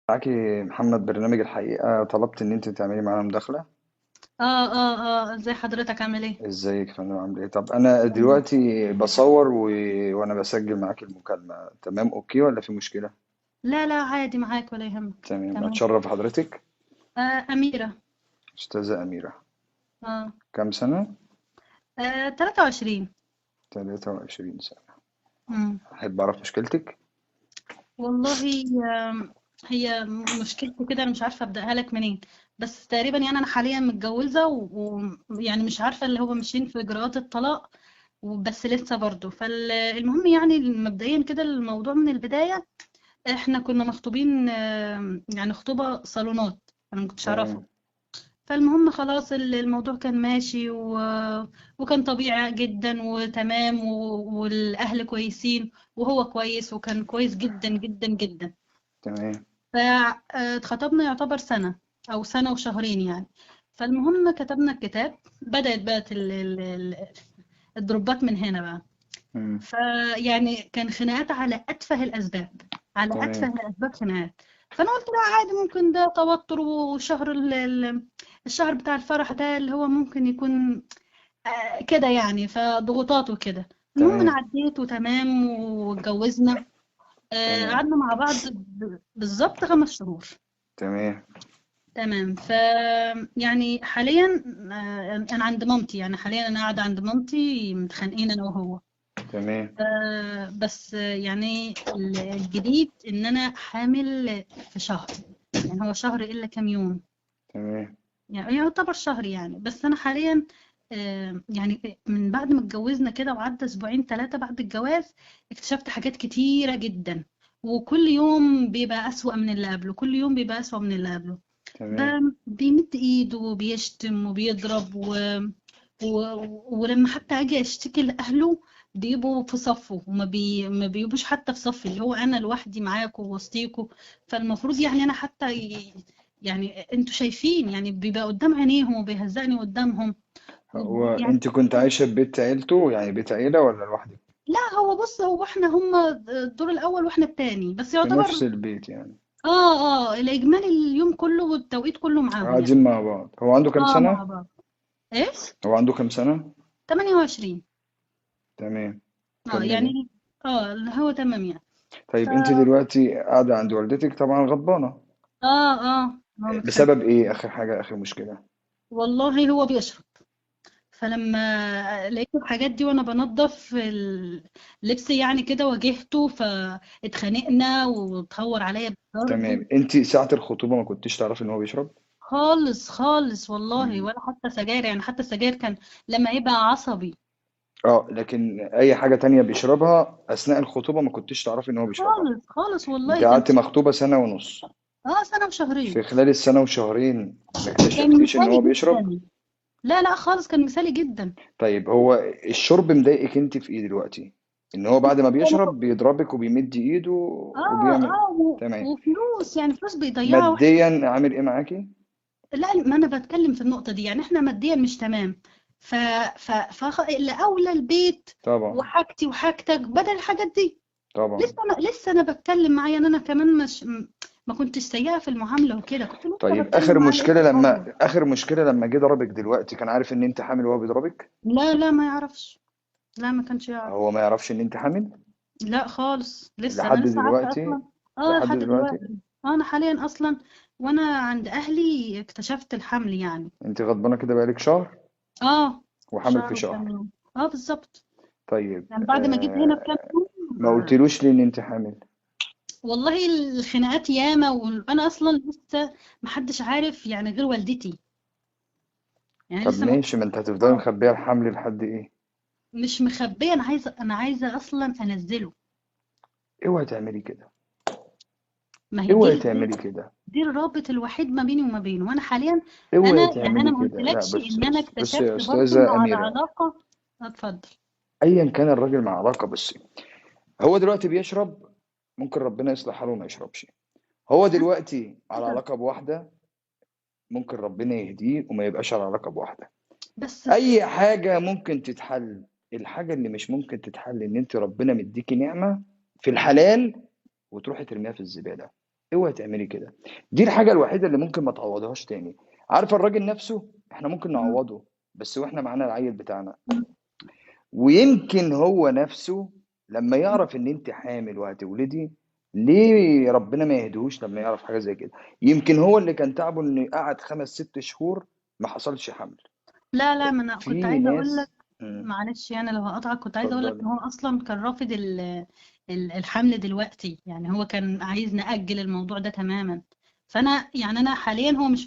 معاكي محمد برنامج الحقيقة، طلبت إن أنت تعملي معانا مداخلة. ازي حضرتك عامل ايه؟ إزيك يا فندم، عامل إيه؟ طب أنا تمام. دلوقتي بصور وأنا بسجل معاكي المكالمة، تمام أوكي ولا في مشكلة؟ لا لا عادي معاك ولا يهمك، تمام، تمام. أتشرف حضرتك. أميرة. أستاذة أميرة، اه, كام سنة؟ 23. 23 سنة. مم. أحب أعرف مشكلتك. والله. هي مشكلتي كده، أنا مش عارفة أبدأها لك منين. بس تقريبا يعني أنا حاليا متجوزة ويعني مش عارفة اللي هو ماشيين في إجراءات الطلاق. وبس لسه برضه فالمهم يعني مبدئيا كده الموضوع من البداية. احنا كنا مخطوبين، يعني خطوبة صالونات. أنا ما كنتش أعرفه. تمام. فالمهم خلاص الموضوع كان ماشي وكان طبيعي جدا وتمام والأهل كويسين وهو كويس وكان كويس جدا جدا جدا. تمام. فاتخطبنا يعتبر سنة أو سنة وشهرين يعني. فالمهم كتبنا الكتاب. بدأت بقى الدروبات من هنا بقى. مم. فيعني كان خناقات على أتفه الأسباب. على أتفه تمام. الأسباب خناقات. فأنا قلت لا عادي، ممكن ده توتر، وشهر الشهر بتاع الفرح ده اللي هو ممكن يكون كده يعني، فضغوطات وكده. المهم أنا تمام. عديت وتمام واتجوزنا. تمام. قعدنا مع بعض بالظبط 5 شهور. تمام. تمام. يعني حاليا أنا عند مامتي، يعني حاليا أنا قاعدة عند مامتي متخانقين أنا وهو. تمام. بس يعني الجديد ان انا حامل في شهر. يعني هو شهر الا كام يوم. تمام. يعني يعتبر شهر يعني، بس انا حاليا يعني من بعد ما اتجوزنا كده وعدى اسبوعين 3 بعد الجواز اكتشفت حاجات كتيرة جدا. وكل يوم بيبقى أسوأ من اللي قبله، كل يوم بيبقى أسوأ من اللي قبله. تمام. بيمد ايده وبيشتم وبيضرب و... ولما حتى اجي اشتكي لاهله بيبقوا في صفه، ما بيبقوش حتى في صفي اللي هو انا لوحدي معاكم وسطيكوا. فالمفروض يعني انا حتى يعني انتوا شايفين يعني بيبقى قدام عينيهم وبيهزقني قدامهم. هو يعني أنت كنت عايشة في بيت عيلته، يعني بيت عيلة ولا لوحدك؟ لا، هو بص، هو احنا هم الدور الاول واحنا التاني بس في نفس يعتبر. البيت يعني. الاجمالي اليوم كله والتوقيت كله معاهم يعني. قاعدين مع بعض. هو عنده كام اه مع سنة؟ بعض. ايه. هو عنده كام سنة؟ 28. تمام. كملي. يعني اللي هو تمام يعني. ف طيب انت دلوقتي قاعدة عند والدتك طبعا غضبانة. هو متخانق. بسبب ايه؟ اخر حاجة، اخر مشكلة. والله هو بيشرب. فلما لقيت الحاجات دي وانا بنظف اللبس يعني كده واجهته فاتخانقنا وتهور عليا بالضرب. تمام. انت ساعة الخطوبة ما كنتش تعرفي ان هو بيشرب؟ خالص خالص والله، مم. ولا حتى سجاير يعني، حتى السجاير كان لما يبقى عصبي. اه، لكن اي حاجة تانية بيشربها اثناء الخطوبة ما كنتش تعرفي ان هو بيشربها. خالص خالص انت والله كان قعدت مخطوبة سنة ونص. سنة وشهرين. في خلال السنة وشهرين ما كان اكتشفتيش ان مثالي هو بيشرب؟ جدا. لا لا خالص، كان مثالي جدا. طيب هو الشرب مضايقك انت في ايه دلوقتي؟ ان هو بعد ما بيشرب بيضربك وبيمد ايده وبيعمل. تمام. وفلوس، يعني فلوس بيضيعها واحنا. ماديا عامل ايه معاكي؟ لا، ما انا بتكلم في النقطة دي، يعني احنا ماديا مش تمام. ف الاولى البيت طبعا. وحاجتي وحاجتك بدل الحاجات دي. طبعا. لسه انا بتكلم معايا ان انا كمان مش ما كنتش سيئة في المعاملة وكده، كنت لسه طيب بتكلم معاه لقيته اتغير. اخر مشكلة لما جه ضربك دلوقتي، كان عارف ان انت حامل وهو بيضربك؟ لا لا ما يعرفش. لا ما كانش يعرف. هو ما يعرفش ان انت حامل؟ لا خالص، لسه انا لحد لسه عارفة دلوقتي؟ اصلا. لحد لحد دلوقتي؟ دلوقتي. انا حاليا اصلا وانا عند اهلي اكتشفت الحمل يعني. انت غضبانة كده بقالك شهر اه. وحامل شهر في وكام شهر. يوم. بالظبط. طيب يعني بعد ما جيت هنا بكام يوم. ما قلتلوش ليه ان انت حامل؟ والله الخناقات ياما، وانا اصلا لسه محدش عارف يعني غير والدتي. يعني طب لسه ما. ماشي، ما انت هتفضلي اه مخبية الحمل لحد ايه؟ مش مخبيه، انا عايزه اصلا انزله. اوعي تعملي كده. ما هي اوعي تعملي كده. دي الرابط الوحيد ما بيني وما بينه، وانا حاليا. اوعي يعني انا تعملي ما كده. لا، قلتلكش بس ان انا بس بس يا اكتشفت برضو انه استاذة على اميرة، علاقه. اتفضل. ايا كان الراجل مع علاقة، بس هو دلوقتي بيشرب، ممكن ربنا يصلح حاله وما يشربش. هو دلوقتي على كده. علاقة بواحدة، ممكن ربنا يهديه وما يبقاش على علاقة بواحدة. بس أي حاجة ممكن تتحل. الحاجة اللي مش ممكن تتحل إن أنت ربنا مديكي نعمة في الحلال وتروحي ترميها في الزبالة. اوعي تعملي كده. دي الحاجه الوحيده اللي ممكن ما تعوضهاش تاني. عارفه الراجل نفسه احنا ممكن مم. نعوضه، بس واحنا معانا العيل بتاعنا. مم. ويمكن هو نفسه لما يعرف ان انت حامل وهتولدي، ليه ربنا ما يهدهوش لما يعرف حاجه زي كده؟ يمكن هو اللي كان تعبه انه قعد 5 6 شهور ما حصلش حمل. لا لا، ما انا كنت في عايزه اقول لك، ناس. مم. معلش يعني لو هقطعك، كنت عايزه اقول لك اتفضلي. ان هو اصلا كان رافض الحمل دلوقتي، يعني هو كان عايز نأجل الموضوع ده تماما. فانا يعني انا حاليا هو مش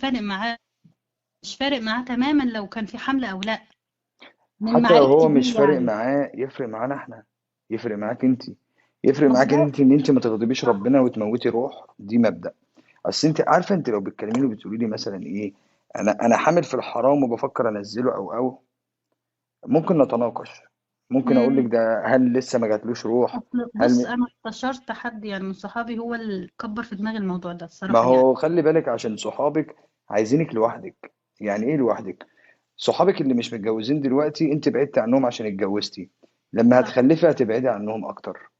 فارق معاه تماما لو كان في حمل او لا، من حتى لو معرفتي هو مش بيه فارق يعني. معاه، يفرق معانا احنا، يفرق معاك انت. يفرق معاك مظبوط. انت ان انت ما تغضبيش ربنا وتموتي روح، دي مبدأ. اصل انت عارفه، انت لو بتكلميني وبتقولي لي مثلا ايه، انا حامل في الحرام وبفكر انزله او ممكن نتناقش. ممكن اقول لك امم ده هل لسه ما جاتلوش روح. اصل هل بص، انا استشرت حد يعني من صحابي، هو اللي كبر في دماغي الموضوع ده ما الصراحه يعني. هو خلي بالك عشان صحابك عايزينك لوحدك. يعني ايه لوحدك؟ صحابك اللي مش متجوزين دلوقتي انت بعدت عنهم عشان اتجوزتي، لما صح. هتخلفي هتبعدي عنهم اكتر.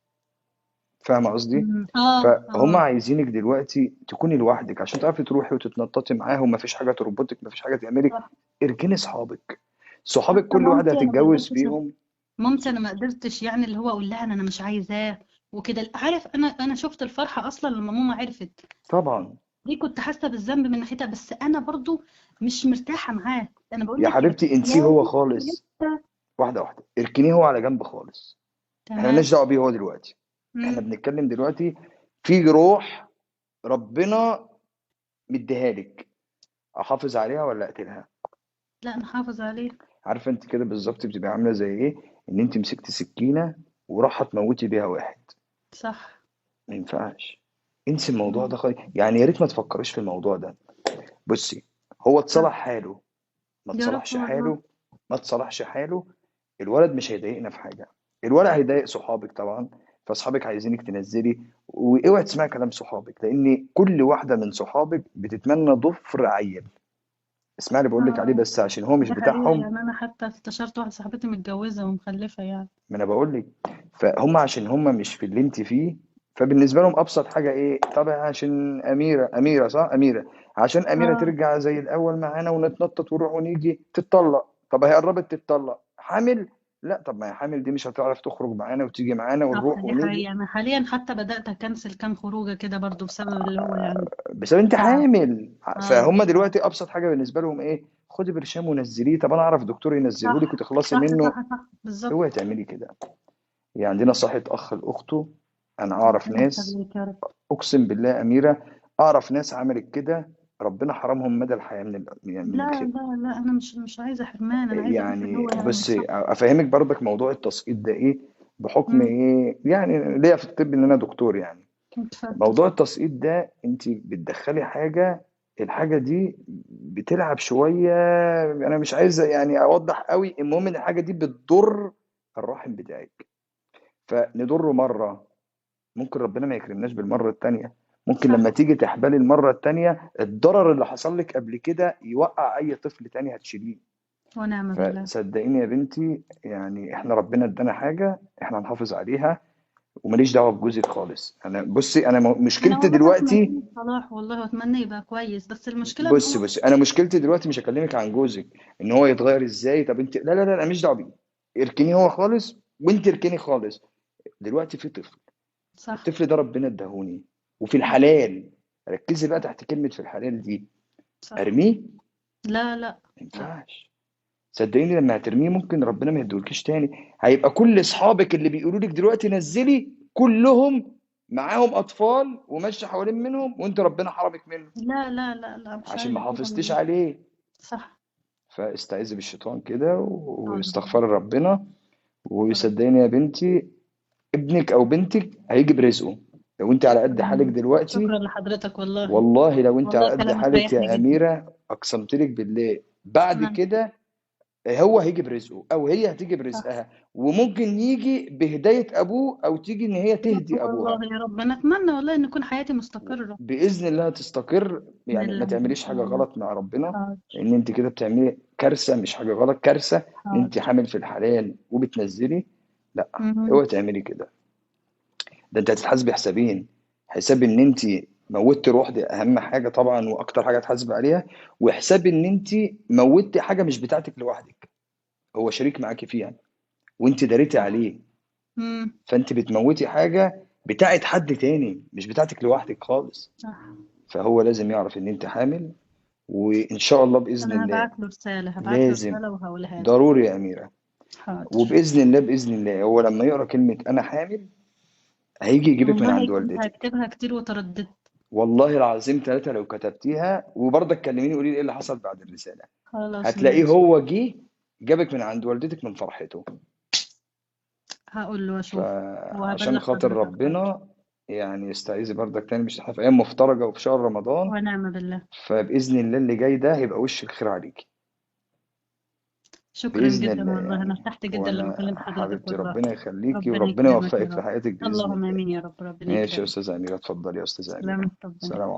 فاهمه قصدي؟ اه فهم اه. عايزينك دلوقتي تكوني لوحدك عشان تعرفي تروحي وتتنططي معاهم، مفيش حاجه تربطك، مفيش حاجه تعملي. صح. اركني صحابك. صحابك حتى كل واحده مامتي انا ما هتتجوز قدرتش فيهم. مامتي انا ما قدرتش يعني اللي هو اقول لها ان انا مش عايزاه وكده. عارف، انا شفت الفرحه اصلا لما ماما عرفت. طبعا. دي كنت حاسه بالذنب من ناحيتها، بس انا برضو مش مرتاحه معاه. انا بقول يا لك يعني حبيبتي انسيه هو حياتي خالص. لسه. واحده واحده اركنيه هو على جنب خالص. احنا تمام. مالناش دعوه بيه هو دلوقتي. احنا امم بنتكلم دلوقتي في روح ربنا مديها لك، احافظ عليها ولا اقتلها؟ لا، نحافظ عليه. عارفه انت كده بالظبط بتبقى عامله زي ايه؟ ان انت مسكتي سكينه وراح تموتي بيها واحد. صح. ما ينفعش. انسي الموضوع مم. ده خالص، يعني يا ريت ما تفكريش في الموضوع ده. بصي، هو صح. اتصلح حاله، ما يا رب تصلحش والله. حاله، ما تصلحش حاله. الولد مش هيضايقنا في حاجه، الولد هيضايق صحابك طبعا. فاصحابك عايزينك تنزلي، واوعي تسمعي كلام صحابك، لان كل واحده من صحابك بتتمنى ضفر عيل. اسمعي اللي بقول لك عليه اه، بس عشان هو مش دي حقيقه بتاعهم. يعني. انا حتى استشرت واحده صاحبتي متجوزه ومخلفه يعني. ما انا بقول لك، فهم عشان هم مش في اللي انت فيه. فبالنسبه لهم ابسط حاجه ايه؟ طبعا عشان اميره صح، اميره، عشان اميره اه ترجع زي الاول معانا ونتنطط ونروح ونيجي تتطلق. طب هي قربت تتطلق حامل. لا، طب ما هي حامل دي مش هتعرف تخرج معانا وتيجي معانا صح، ونروح دي ونيجي. حقيقه. انا حاليا حتى بدات اكنسل كام خروجه كده برضو بسبب اللي هو يعني بسبب انت تعب. حامل. اه فهم اه. دلوقتي ابسط حاجه بالنسبه لهم ايه؟ خدي برشام ونزليه. طب انا اعرف دكتور ينزله لك صح وتخلصي صح منه. صح صح بالظبط. اوعي تعملي كده. يعني عندنا صحة اخ لاخته. انا اعرف ربنا ناس، يخليك يا رب. اقسم بالله يا اميره، اعرف ناس عملت كده، ربنا حرمهم مدى الحياه يعني من لا الخير. لا لا، انا مش عايزه حرمان، انا عايزه اقول اللي يعني هو يعني بصي صح. افهمك برضك موضوع التسقيط ده ايه، بحكم امم ايه يعني ليا في الطب ان انا دكتور يعني. اتفضل. موضوع التسقيط ده انت بتدخلي حاجه، الحاجه دي بتلعب شويه. انا مش عايز يعني اوضح قوي، المهم ان الحاجه دي بتضر الرحم بتاعك. فنضره مره، ممكن ربنا ما يكرمناش بالمرة التانية. ممكن لما صح تيجي تحبلي المرة التانية الضرر اللي حصل لك قبل كده يوقع أي طفل تاني هتشيليه. ونعم بالله. فصدقيني يا بنتي، يعني احنا ربنا ادانا حاجة احنا هنحافظ عليها. وماليش دعوة بجوزك خالص. انا بصي، انا انا مشكلتي والله اتمنى دلوقتي. له الصلاح والله، واتمنى يبقى كويس، بس المشكله ان بصي هو بصي انا مشكلتي دلوقتي مش هكلمك عن جوزك ان هو يتغير ازاي. طب انت لا لا لا، انا مش دعوة بيه. اركنيه هو خالص وانت اركني خالص. دلوقتي في طفل، صح الطفل ده ربنا اداهوني وفي صح الحلال. ركزي بقى تحت كلمة في الحلال دي. صح. ارميه؟ ما لا لا لا. ينفعش. صدقيني لما هترميه ممكن ربنا ما يدولكيش تاني. هيبقى كل اصحابك اللي بيقولوا لك دلوقتي نزلي كلهم معاهم اطفال وماشي حوالين منهم، وانت ربنا حرمك منه لا لا لا لا، مش عشان ما عايزه كده حافظتيش والله. عليه. صح. فاستعيذي بالشيطان كده حاضر والله. واستغفري ربنا. حاضر. وصدقيني يا بنتي، ابنك او بنتك هيجي برزقه. لو انت على قد حالك شكرا. دلوقتي، شكرا لحضرتك والله. والله لو انت على والله قد كلامك حالك ريحني يا جدا. اميره، اقسمت لك بالله بعد نعم. كده هو هيجي برزقه او هي هتيجي صح. برزقها. وممكن يجي بهدايه ابوه او تيجي ان هي يا رب تهدي ابوها. والله يا رب، انا اتمنى والله ان تكون حياتي مستقره. باذن الله تستقر. باذن يعني ما الله ان تعمليش شاء حاجه الله. غلط مع ربنا، حاضر. لان انت كده بتعملي كارثه. مش حاجه غلط، كارثه ان انت حاضر. حامل في الحلال وبتنزلي. لا، مهم. اوعي تعملي كده. ده انت هتتحاسبي حسابين. حساب ان انت موتي روح، دي اهم حاجه طبعا واكتر حاجه تحاسب عليها. واحسبي ان انت موتي حاجه مش بتاعتك لوحدك، هو شريك معاكي فيها وانت داريتي صح. عليه. امم. فانت بتموتي حاجه بتاعت حد تاني مش بتاعتك لوحدك خالص. صح. فهو لازم يعرف ان انت حامل، وان شاء الله باذن انا الله. هبعت له لازم، رسالة وهقولها له. ضروري يا اميره. حاضر. وباذن الله باذن الله هو لما يقرا كلمه انا حامل هيجي يجيبك من والله عند كنت والدتك. هكتبها كتير وترددت. والله العظيم ثلاثة لو كتبتيها وبرضك كلميني قولي لي ايه اللي حصل بعد الرسالة. خلاص هتلاقيه ماشي. هو جه جابك من عند والدتك من فرحته. هقول له واشوف. فعشان وهبلغ خاطر حضرتك برضه. ربنا يعني استعيذي برضك تاني، مش احنا في ايام مفترجة وفي شهر رمضان. ونعم بالله. فبإذن الله اللي جاي ده هيبقى وش الخير عليكي. شكرا بإذن جدا الله والله، انا يعني. ارتحت جدا لما وانا كلمت حضرتك حبيبتي والله. ربنا يخليكي ربنا وربنا يكرمك يا يوفقك في رب. حياتك بإذن اللهم الله. امين يا رب، ربنا ماشي يا يكرمك. استاذة أميرة، اتفضلي يا استاذة أميرة. سلامة ربنا. سلام عليكم.